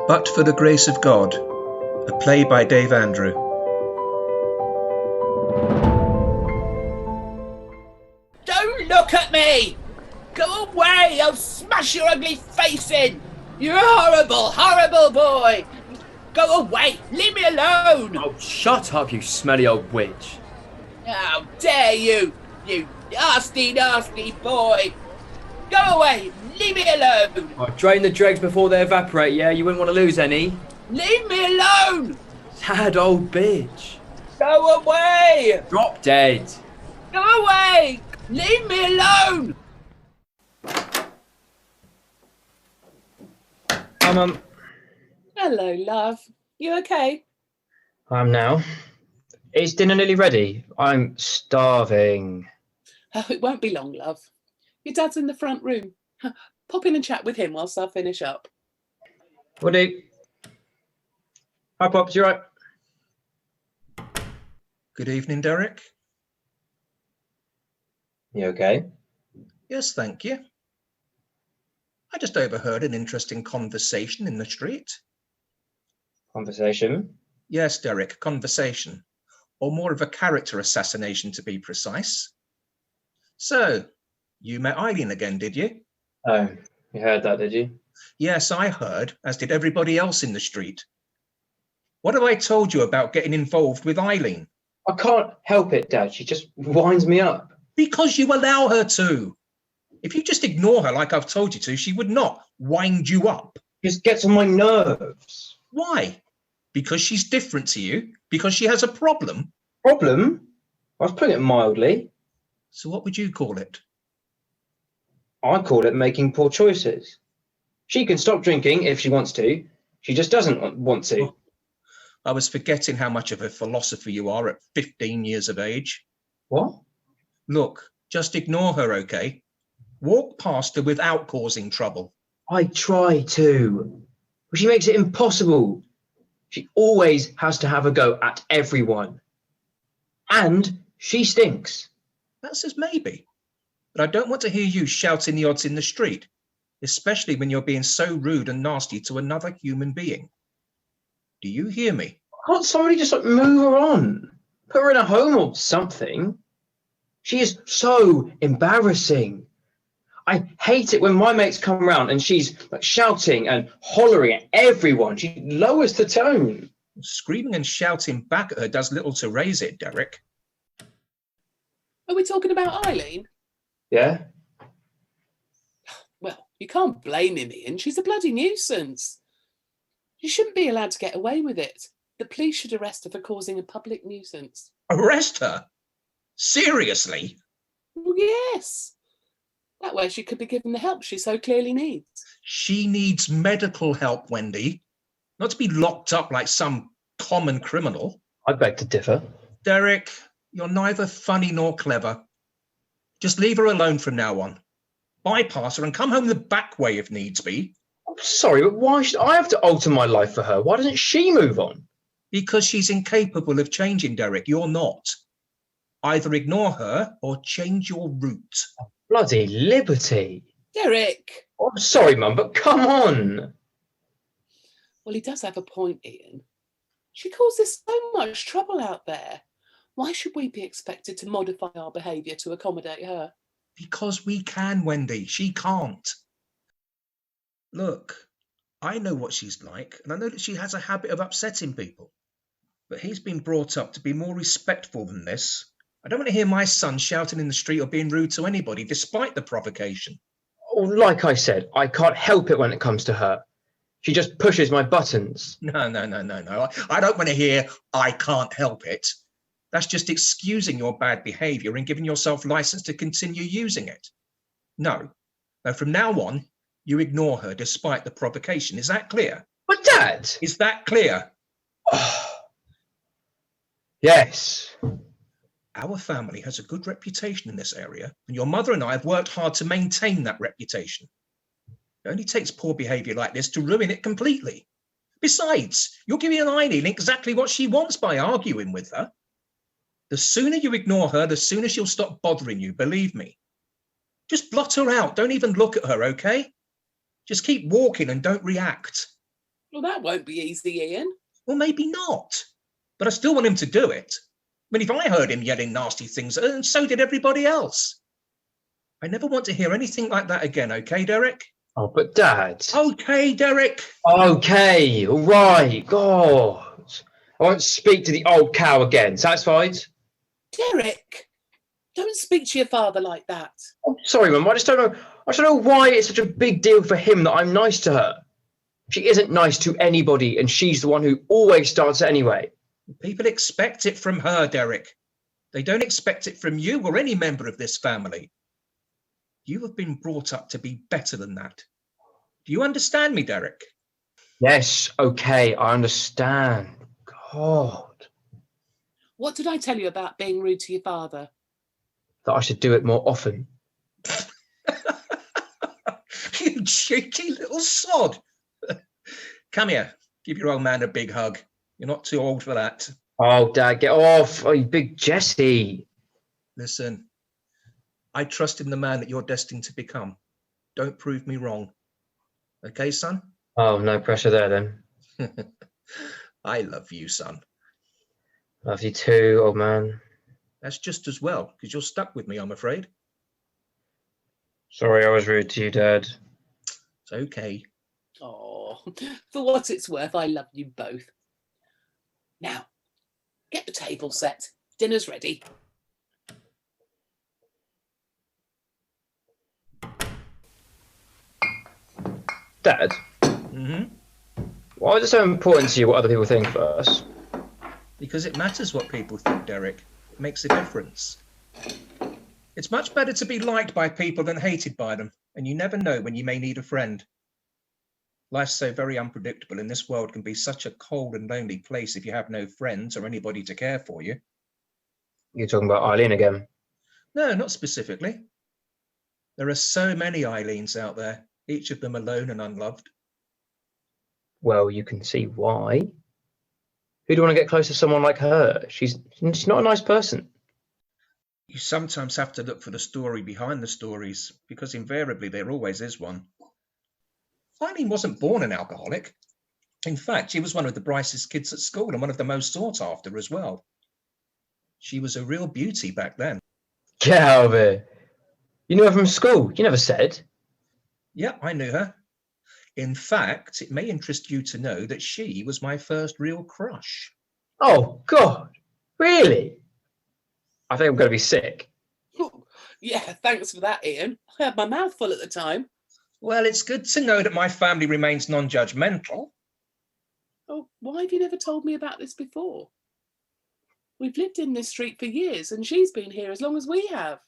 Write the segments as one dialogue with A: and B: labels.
A: But for the Grace of God, a play by Dave Andrew.
B: Don't look at me! Go away! I'll smash your ugly face in! You're a horrible, horrible boy! Go away! Leave me alone!
C: Oh, shut up, you smelly old witch.
B: How dare you! You nasty, nasty boy! Go away! Leave me alone!
C: I'll drain the dregs before they evaporate, yeah? You wouldn't want to lose any.
B: Leave me alone!
C: Sad old bitch.
B: Go away!
C: Drop dead.
B: Go away! Leave me alone!
D: Hi, Mum.
E: Hello, love. You okay?
D: I'm now. Is dinner nearly ready? I'm starving.
E: Oh, it won't be long, love. Your dad's in the front room. Pop in and chat with him whilst I finish up.
D: Will do. Hi, Pops, you right?
A: Good evening, Derek.
D: You okay?
A: Yes, thank you. I just overheard an interesting conversation in the street.
D: Conversation?
A: Yes, Derek, conversation. Or more of a character assassination, to be precise. So, you met Eileen again, did you?
D: Oh, you heard that, did you?
A: Yes, I heard, as did everybody else in the street. What have I told you about getting involved with Eileen?
D: I can't help it, Dad. She just winds me up.
A: Because you allow her to. If you just ignore her like I've told you to, she would not wind you up.
D: Just gets on my nerves.
A: Why? Because she's different to you? Because she has a problem?
D: Problem? I was putting it mildly.
A: So what would you call it?
D: I call it making poor choices. She can stop drinking if she wants to. She just doesn't want to.
A: Oh, I was forgetting how much of a philosopher you are at 15 years of age.
D: What?
A: Look, just ignore her, okay? Walk past her without causing trouble.
D: I try to. But she makes it impossible. She always has to have a go at everyone. And she stinks.
A: That's as maybe. But I don't want to hear you shouting the odds in the street, especially when you're being so rude and nasty to another human being. Do you hear me?
D: Can't somebody just move her on? Put her in a home or something? She is so embarrassing. I hate it when my mates come round and she's shouting and hollering at everyone. She lowers the tone.
A: Screaming and shouting back at her does little to raise it, Derek.
E: Are we talking about Eileen?
D: Yeah?
E: Well, you can't blame him, Ian. She's a bloody nuisance. You shouldn't be allowed to get away with it. The police should arrest her for causing a public nuisance.
A: Arrest her? Seriously?
E: Well, yes. That way she could be given the help she so clearly needs.
A: She needs medical help, Wendy. Not to be locked up like some common criminal.
D: I beg to differ.
A: Derek, you're neither funny nor clever. Just leave her alone from now on. Bypass her and come home the back way if needs be.
D: I'm sorry, but why should I have to alter my life for her? Why doesn't she move on?
A: Because she's incapable of changing, Derek. You're not. Either ignore her or change your route.
D: Bloody liberty.
E: Derek!
D: Oh, I'm sorry, Mum, but come on.
E: Well, he does have a point, Ian. She causes so much trouble out there. Why should we be expected to modify our behaviour to accommodate her?
A: Because we can, Wendy. She can't. Look, I know what she's like, and I know that she has a habit of upsetting people. But he's been brought up to be more respectful than this. I don't want to hear my son shouting in the street or being rude to anybody, despite the provocation.
D: Oh, like I said, I can't help it when it comes to her. She just pushes my buttons.
A: No. I don't want to hear, I can't help it. That's just excusing your bad behaviour and giving yourself license to continue using it. No. From now on, you ignore her despite the provocation. Is that clear?
D: But Dad!
A: Is that clear?
D: Yes.
A: Our family has a good reputation in this area, and your mother and I have worked hard to maintain that reputation. It only takes poor behaviour like this to ruin it completely. Besides, you're giving Eileen exactly what she wants by arguing with her. The sooner you ignore her, the sooner she'll stop bothering you, believe me. Just blot her out. Don't even look at her, okay? Just keep walking and don't react.
E: Well, that won't be easy, Ian.
A: Well, maybe not. But I still want him to do it. I mean, if I heard him yelling nasty things, and so did everybody else. I never want to hear anything like that again, okay, Derek?
D: Oh, but Dad.
A: Okay, Derek.
D: Okay, all right. God. I won't speak to the old cow again. Satisfied?
E: Derek, don't speak to your father like that.
D: I'm sorry, Mum. I don't know why it's such a big deal for him that I'm nice to her. She isn't nice to anybody, and she's the one who always starts it anyway.
A: People expect it from her, Derek. They don't expect it from you or any member of this family. You have been brought up to be better than that. Do you understand me, Derek?
D: Yes, okay, I understand. God.
E: What did I tell you about being rude to your father?
D: That I should do it more often.
A: You cheeky little sod. Come here. Give your old man a big hug. You're not too old for that.
D: Oh, Dad, get off. Oh, you big Jesse.
A: Listen, I trust in the man that you're destined to become. Don't prove me wrong. Okay, son?
D: Oh, no pressure there then.
A: I love you, son.
D: Love you too, old man.
A: That's just as well, because you're stuck with me, I'm afraid.
D: Sorry I was rude to you, Dad.
A: It's okay.
E: Oh, for what it's worth, I love you both. Now, get the table set. Dinner's ready.
D: Dad,
A: Mm-hmm.
D: why is it so important to you what other people think of us?
A: Because it matters what people think, Derek. It makes a difference. It's much better to be liked by people than hated by them, and you never know when you may need a friend. Life's so very unpredictable, and this world can be such a cold and lonely place if you have no friends or anybody to care for you.
D: You're talking about Eileen again.
A: No, not specifically. There are so many Eileens out there, each of them alone and unloved.
D: Well, you can see why. Who'd want to get close to someone like her? She's not a nice person.
A: You sometimes have to look for the story behind the stories, because invariably there always is one. Eileen wasn't born an alcoholic. In fact, she was one of the brightest kids at school and one of the most sought after as well. She was a real beauty back then.
D: Get out of here. You knew her from school. You never said.
A: Yeah, I knew her. In fact, it may interest you to know that she was my first real crush.
D: Oh, God. Really? I think I'm going to be sick.
E: Oh, yeah, thanks for that, Ian. I had my mouth full at the time.
A: Well, it's good to know that my family remains non-judgmental.
E: Oh, why have you never told me about this before? We've lived in this street for years, and she's been here as long as we have.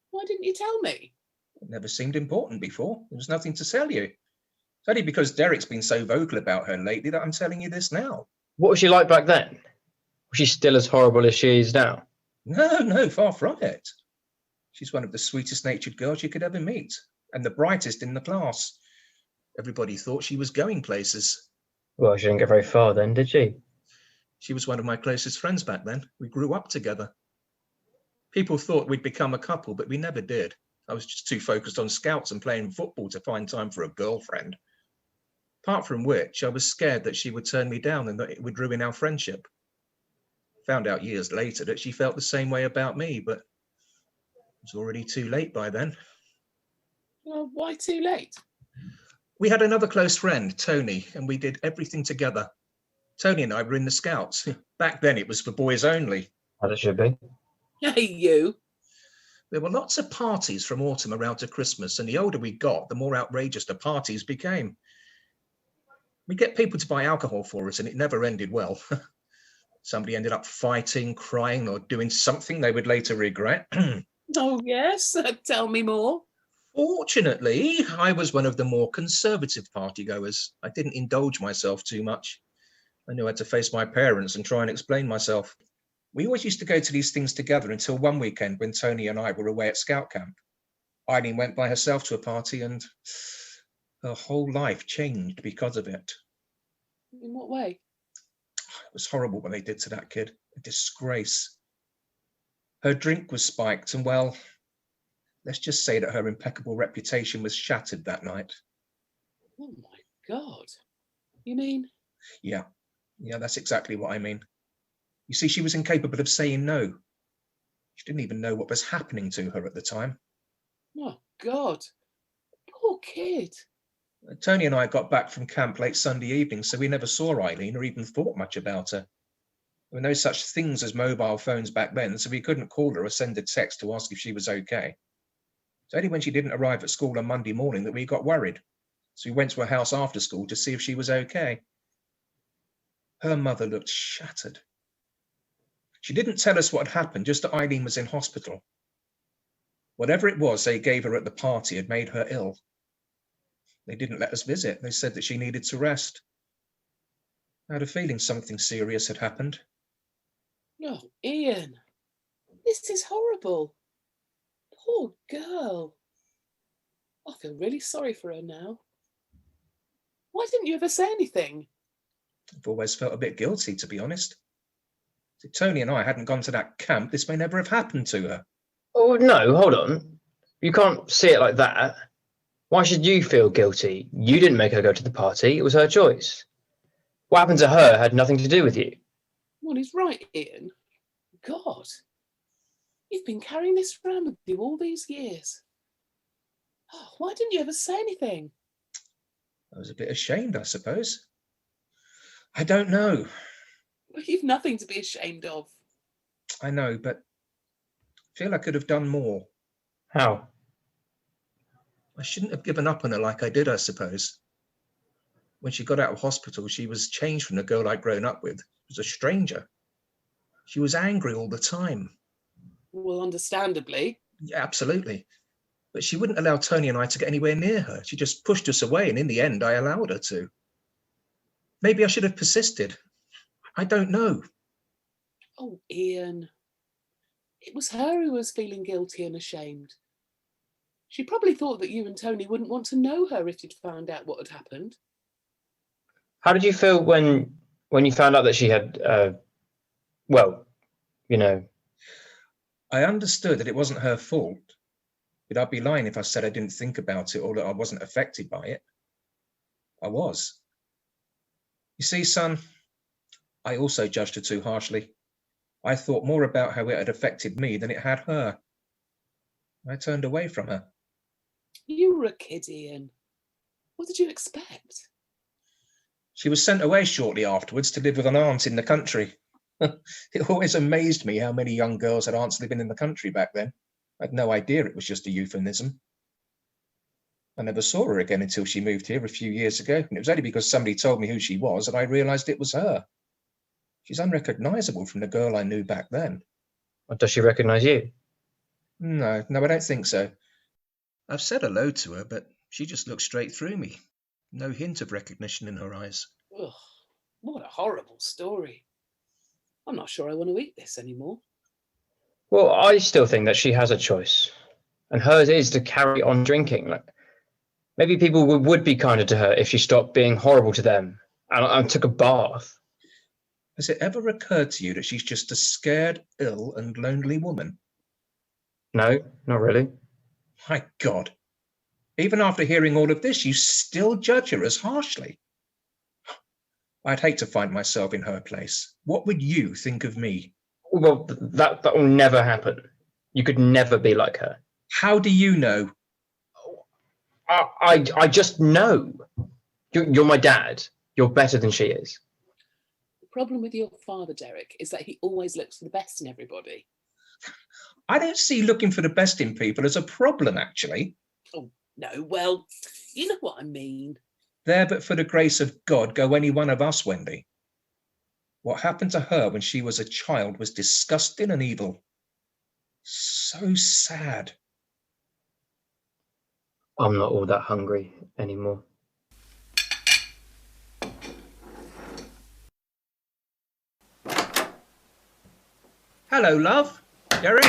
E: Why didn't you tell me?
A: It never seemed important before. There was nothing to tell you. It's only because Derek's been so vocal about her lately that I'm telling you this now.
D: What was she like back then? Was she still as horrible as she is now?
A: No, far from it. She's one of the sweetest natured girls you could ever meet, and the brightest in the class. Everybody thought she was going places.
D: Well, she didn't get very far then, did she?
A: She was one of my closest friends back then. We grew up together. People thought we'd become a couple, but we never did. I was just too focused on scouts and playing football to find time for a girlfriend. Apart from which, I was scared that she would turn me down and that it would ruin our friendship. Found out years later that she felt the same way about me, but it was already too late by then.
E: Well, why too late?
A: We had another close friend, Tony, and we did everything together. Tony and I were in the Scouts. Back then it was for boys only.
D: As it should be.
E: Hey, you.
A: There were lots of parties from autumn around to Christmas, and the older we got, the more outrageous the parties became. We'd get people to buy alcohol for us, and it never ended well. Somebody ended up fighting, crying, or doing something they would later regret.
E: Oh, yes? Tell me more.
A: Fortunately, I was one of the more conservative partygoers. I didn't indulge myself too much. I knew I had to face my parents and try and explain myself. We always used to go to these things together until one weekend when Tony and I were away at scout camp. Eileen went by herself to a party and her whole life changed because of it.
E: In what way?
A: It was horrible what they did to that kid. A disgrace. Her drink was spiked and, well, let's just say that her impeccable reputation was shattered that night.
E: Oh, my God. You mean?
A: Yeah, that's exactly what I mean. You see, she was incapable of saying no. She didn't even know what was happening to her at the time.
E: Oh, God. Poor kid.
A: Tony and I got back from camp late Sunday evening, so we never saw Eileen or even thought much about her. There were no such things as mobile phones back then, so we couldn't call her or send a text to ask if she was okay. It's only when she didn't arrive at school on Monday morning that we got worried, so we went to her house after school to see if she was okay. Her mother looked shattered. She didn't tell us what had happened, just that Eileen was in hospital. Whatever it was they gave her at the party had made her ill. They didn't let us visit. They said that she needed to rest. I had a feeling something serious had happened.
E: Oh, Ian. This is horrible. Poor girl. I feel really sorry for her now. Why didn't you ever say anything?
A: I've always felt a bit guilty, to be honest. If Tony and I hadn't gone to that camp, this may never have happened to her.
D: Oh, no, hold on. You can't see it like that. Why should you feel guilty? You didn't make her go to the party. It was her choice. What happened to her had nothing to do with you.
E: Well, he's right, Ian. God. You've been carrying this around with you all these years. Oh, why didn't you ever say anything?
A: I was a bit ashamed, I suppose. I don't know.
E: Well, you've nothing to be ashamed of.
A: I know, but I feel I could have done more.
D: How?
A: I shouldn't have given up on her like I did, I suppose. When she got out of hospital, she was changed from the girl I'd grown up with. She was a stranger. She was angry all the time.
E: Well, understandably.
A: Yeah, absolutely. But she wouldn't allow Tony and I to get anywhere near her. She just pushed us away, and in the end, I allowed her to. Maybe I should have persisted. I don't know.
E: Oh, Ian. It was her who was feeling guilty and ashamed. She probably thought that you and Tony wouldn't want to know her if you'd found out what had happened.
D: How did you feel when you found out that she had, well, you know?
A: I understood that it wasn't her fault, but I'd be lying if I said I didn't think about it or that I wasn't affected by it. I was. You see, son, I also judged her too harshly. I thought more about how it had affected me than it had her. I turned away from her.
E: You were a kid, Ian. What did you expect?
A: She was sent away shortly afterwards to live with an aunt in the country. It always amazed me how many young girls had aunts living in the country back then. I had no idea it was just a euphemism. I never saw her again until she moved here a few years ago, and it was only because somebody told me who she was that I realised it was her. She's unrecognisable from the girl I knew back then.
D: Or does she recognise you?
A: No, I don't think so. I've said hello to her, but she just looked straight through me. No hint of recognition in her eyes.
E: Ugh, what a horrible story. I'm not sure I want to eat this anymore.
D: Well, I still think that she has a choice, and hers is to carry on drinking. Like, maybe people would be kinder to her if she stopped being horrible to them and took a bath.
A: Has it ever occurred to you that she's just a scared, ill, and lonely woman?
D: No, not really.
A: My God. Even after hearing all of this, you still judge her as harshly. I'd hate to find myself in her place. What would you think of me?
D: Well, that will never happen. You could never be like her.
A: How do you know?
D: I just know. You're my dad. You're better than she is.
E: The problem with your father, Derek, is that he always looks for the best in everybody.
A: I don't see looking for the best in people as a problem, actually.
E: Oh, no, well, you know what I mean.
A: There but for the grace of God go any one of us, Wendy. What happened to her when she was a child was disgusting and evil. So sad.
D: I'm not all that hungry anymore.
A: Hello, love. Derek?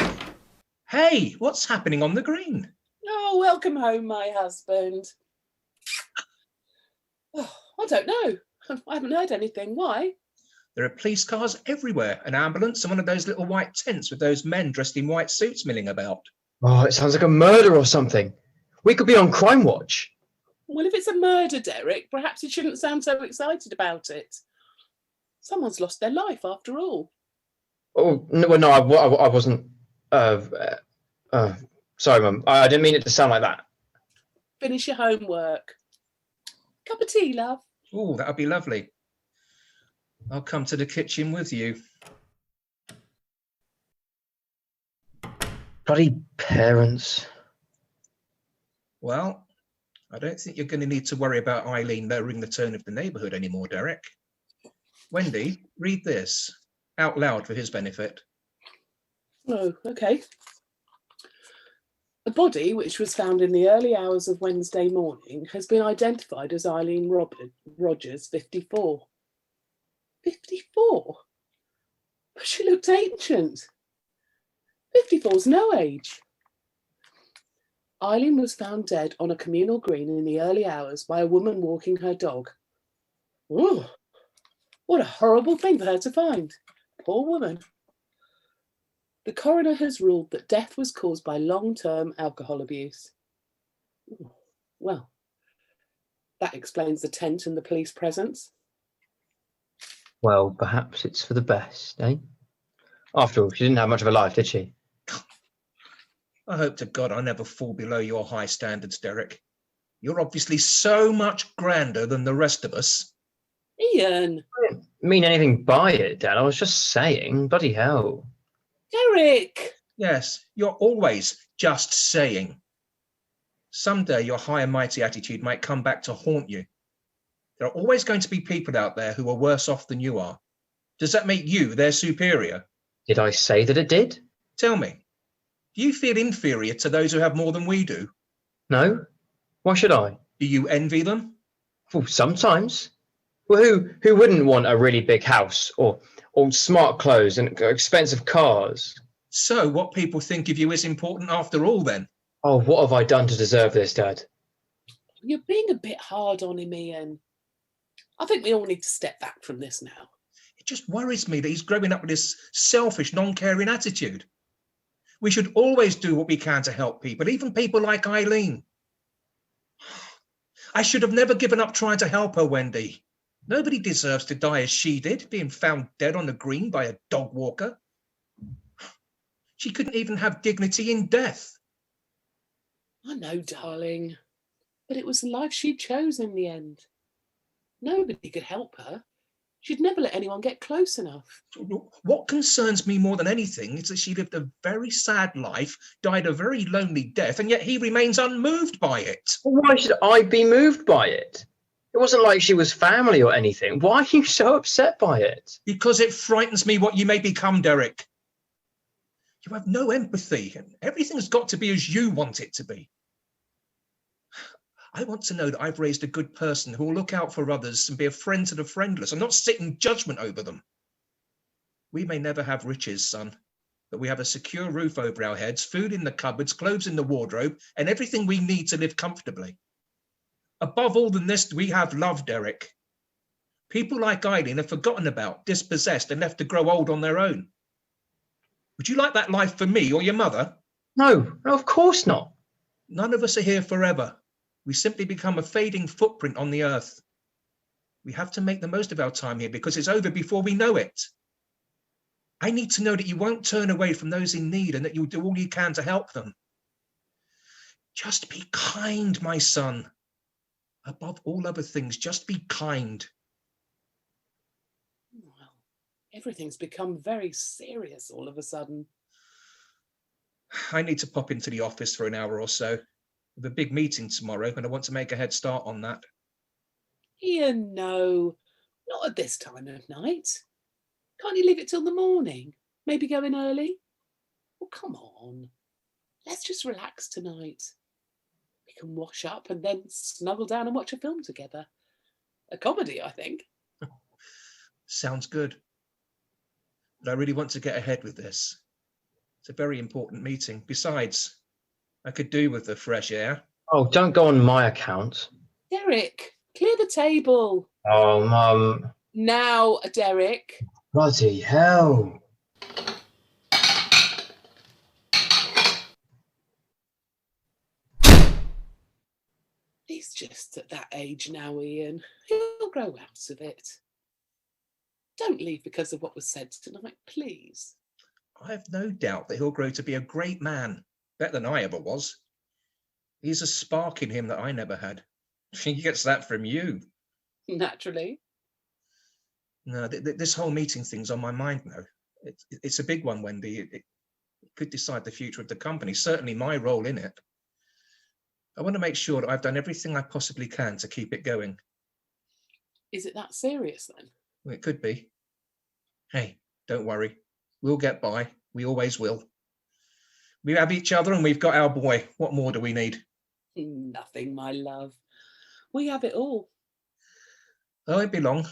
A: Hey, what's happening on the green?
E: Oh, welcome home, my husband. Oh, I don't know. I haven't heard anything. Why?
A: There are police cars everywhere, an ambulance, and one of those little white tents with those men dressed in white suits milling about.
D: Oh, it sounds like a murder or something. We could be on Crime Watch.
E: Well, if it's a murder, Derek, perhaps you shouldn't sound so excited about it. Someone's lost their life after all.
D: Oh no, well, no, I wasn't. Uh, sorry, Mum. I didn't mean it to sound like that.
E: Finish your homework. Cup of tea, love.
A: Oh, that'd be lovely. I'll come to the kitchen with you.
D: Bloody parents.
A: Well, I don't think you're going to need to worry about Eileen lowering the tone of the neighbourhood anymore, Derek. Wendy, read this out loud for his benefit.
E: Oh, okay. The body, which was found in the early hours of Wednesday morning, has been identified as Eileen Rogers, 54. 54? But she looked ancient. 54's no age. Eileen was found dead on a communal green in the early hours by a woman walking her dog. Oh, what a horrible thing for her to find. Poor woman. The coroner has ruled that death was caused by long-term alcohol abuse. Ooh, well, that explains the tent and the police presence.
D: Well, perhaps it's for the best, eh? After all, she didn't have much of a life, did she?
A: I hope to God I never fall below your high standards, Derek. You're obviously so much grander than the rest of us.
E: Ian!
D: I didn't mean anything by it, Dad. I was just saying, bloody hell.
E: Derek!
A: Yes, you're always just saying. Someday your high and mighty attitude might come back to haunt you. There are always going to be people out there who are worse off than you are. Does that make you their superior?
D: Did I say that it did?
A: Tell me, do you feel inferior to those who have more than we do?
D: No? Why should I?
A: Do you envy them?
D: Well, sometimes. Well, who wouldn't want a really big house or smart clothes and expensive cars?
A: So what people think of you is important after all, then?
D: Oh, what have I done to deserve this, Dad?
E: You're being a bit hard on him, Ian. I think we all need to step back from this now.
A: It just worries me that he's growing up with this selfish, non-caring attitude. We should always do what we can to help people, even people like Eileen. I should have never given up trying to help her, Wendy. Nobody deserves to die as she did, being found dead on the green by a dog walker. She couldn't even have dignity in death.
E: I know, darling, but it was the life she chose in the end. Nobody could help her. She'd never let anyone get close enough.
A: What concerns me more than anything is that she lived a very sad life, died a very lonely death, and yet he remains unmoved by it.
D: Why should I be moved by it? It wasn't like she was family or anything. Why are you so upset by it?
A: Because it frightens me what you may become, Derek. You have no empathy, and everything's got to be as you want it to be. I want to know that I've raised a good person who will look out for others and be a friend to the friendless and not sit in judgment over them. We may never have riches, son, but we have a secure roof over our heads, food in the cupboards, clothes in the wardrobe, and everything we need to live comfortably. Above all than this, we have love, Derek. People like Eileen are forgotten about, dispossessed, and left to grow old on their own. Would you like that life for me or your mother?
D: No, of course not.
A: None of us are here forever. We simply become a fading footprint on the earth. We have to make the most of our time here because it's over before we know it. I need to know that you won't turn away from those in need and that you'll do all you can to help them. Just be kind, my son. Above all other things, just be kind.
E: Well, everything's become very serious all of a sudden.
A: I need to pop into the office for an hour or so. We have a big meeting tomorrow and I want to make a head start on that.
E: Ian, no, not at this time of night. Can't you leave it till the morning? Maybe go in early? Oh, come on. Let's just relax tonight. We can wash up and then snuggle down and watch a film together. A comedy, I think.
A: Sounds good. But I really want to get ahead with this. It's a very important meeting. Besides, I could do with the fresh air.
D: Oh, don't go on my account.
E: Derek, clear the table.
D: Oh, Mum.
E: Now, Derek.
D: Bloody hell.
E: He's just at that age now, Ian. He'll grow out of it. Don't leave because of what was said tonight, please.
A: I have no doubt that he'll grow to be a great man, better than I ever was. He's a spark in him that I never had. He gets that from you.
E: Naturally.
A: No, this whole meeting thing's on my mind now. It's a big one, Wendy. It could decide the future of the company, certainly my role in it. I want to make sure that I've done everything I possibly can to keep it going.
E: Is it that serious then?
A: Well, it could be. Hey, don't worry. We'll get by. We always will. We have each other and we've got our boy. What more do we need?
E: Nothing, my love. We have it all.
A: Oh, it be long.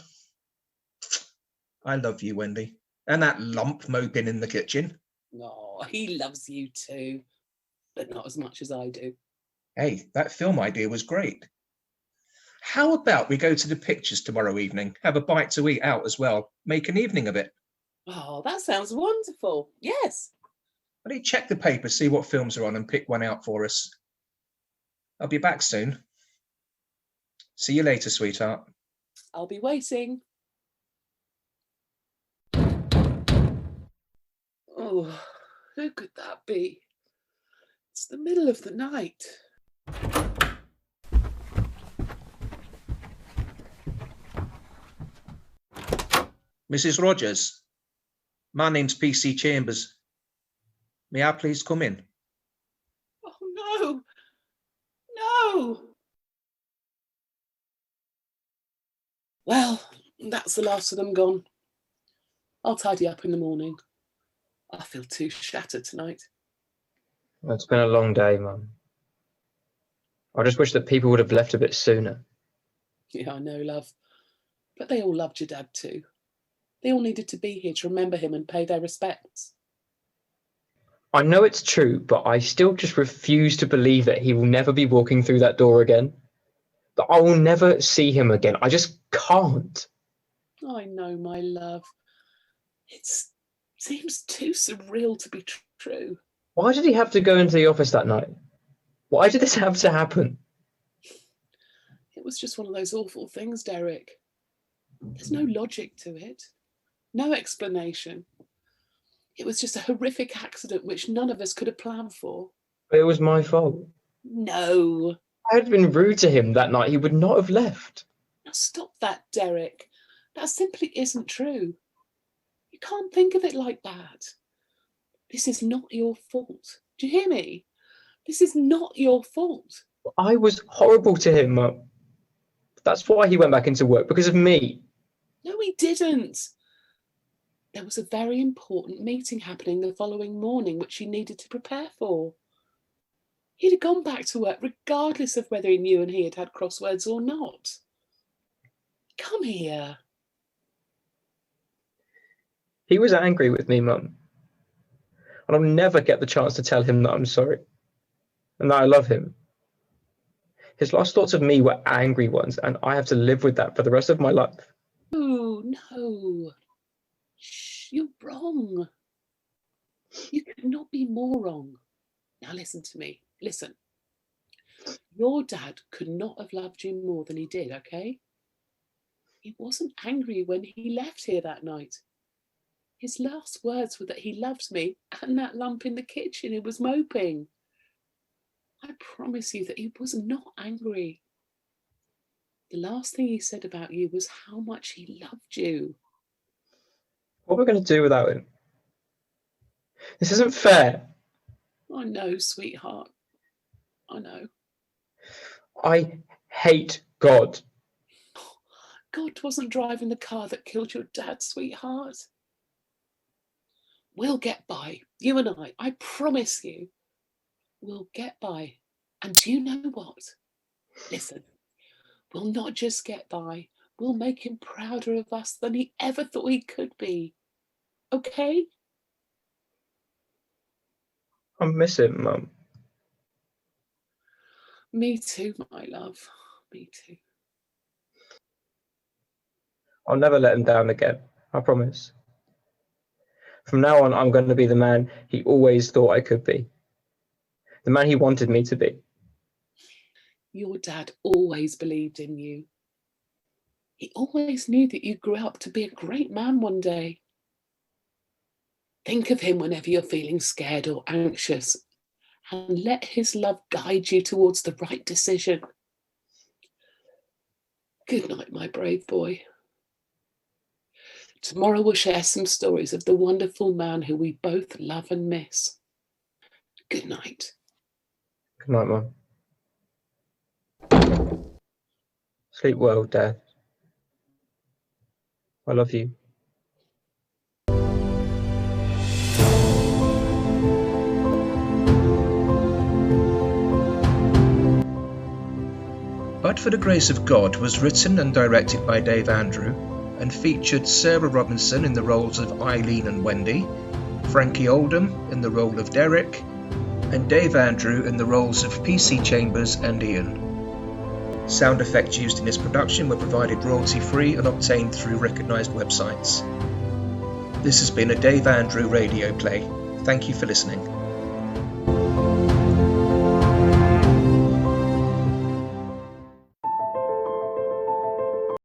A: I love you, Wendy. And that lump moping in the kitchen.
E: Oh, he loves you too, but not as much as I do.
A: Hey, that film idea was great. How about we go to the pictures tomorrow evening? Have a bite to eat out as well. Make an evening of it.
E: Oh, that sounds wonderful. Yes.
A: Why don't you check the paper, see what films are on and pick one out for us? I'll be back soon. See you later, sweetheart.
E: I'll be waiting. Oh, who could that be? It's the middle of the night.
A: Mrs. Rogers, my name's PC Chambers. May I please come in?
E: Oh, no. No. Well, that's the last of them gone. I'll tidy up in the morning. I feel too shattered tonight.
D: It's been a long day, Mum. I just wish that people would have left a bit sooner.
E: Yeah, I know, love. But they all loved your dad too. They all needed to be here to remember him and pay their respects.
D: I know it's true, but I still just refuse to believe that he will never be walking through that door again. That I will never see him again. I just can't.
E: I know, my love. It seems too surreal to be true.
D: Why did he have to go into the office that night? Why did this have to happen?
E: It was just one of those awful things, Derek. There's no logic to it. No explanation. It was just a horrific accident which none of us could have planned for.
D: It was my fault.
E: No.
D: If I had been rude to him that night, he would not have left.
E: Now stop that, Derek. That simply isn't true. You can't think of it like that. This is not your fault. Do you hear me? This is not your fault.
D: I was horrible to him, Mum. That's why he went back into work, because of me.
E: No, he didn't. There was a very important meeting happening the following morning, which he needed to prepare for. He'd have gone back to work regardless of whether he knew and he had had crosswords or not. Come here.
D: He was angry with me, Mum. And I'll never get the chance to tell him that I'm sorry and that I love him. His last thoughts of me were angry ones, and I have to live with that for the rest of my life.
E: Oh, no. Shh, you're wrong. You could not be more wrong. Now listen to me. Listen. Your dad could not have loved you more than he did, okay? He wasn't angry when he left here that night. His last words were that he loves me and that lump in the kitchen who was moping. I promise you that he was not angry. The last thing he said about you was how much he loved you.
D: What are we going to do without him? This isn't fair.
E: I know, sweetheart. I know.
D: I hate God.
E: God wasn't driving the car that killed your dad, sweetheart. We'll get by, you and I promise you. We'll get by. And do you know what? Listen, we'll not just get by, we'll make him prouder of us than he ever thought he could be. Okay?
D: I miss him, Mum.
E: Me too, my love. Me too.
D: I'll never let him down again. I promise. From now on, I'm going to be the man he always thought I could be. The man he wanted me to be.
E: Your dad always believed in you. He always knew that you grew up to be a great man one day. Think of him whenever you're feeling scared or anxious, and let his love guide you towards the right decision. Good night, my brave boy. Tomorrow we'll share some stories of the wonderful man who we both love and miss. Good night.
D: Good night, Mum. Sleep well, Dad. I love you.
A: But for the Grace of God was written and directed by Dave Andrew and featured Sarah Robinson in the roles of Eileen and Wendy, Frankie Oldham in the role of Derek, and Dave Andrew in the roles of PC Chambers and Ian. Sound effects used in this production were provided royalty-free and obtained through recognised websites. This has been a Dave Andrew radio play. Thank you for listening.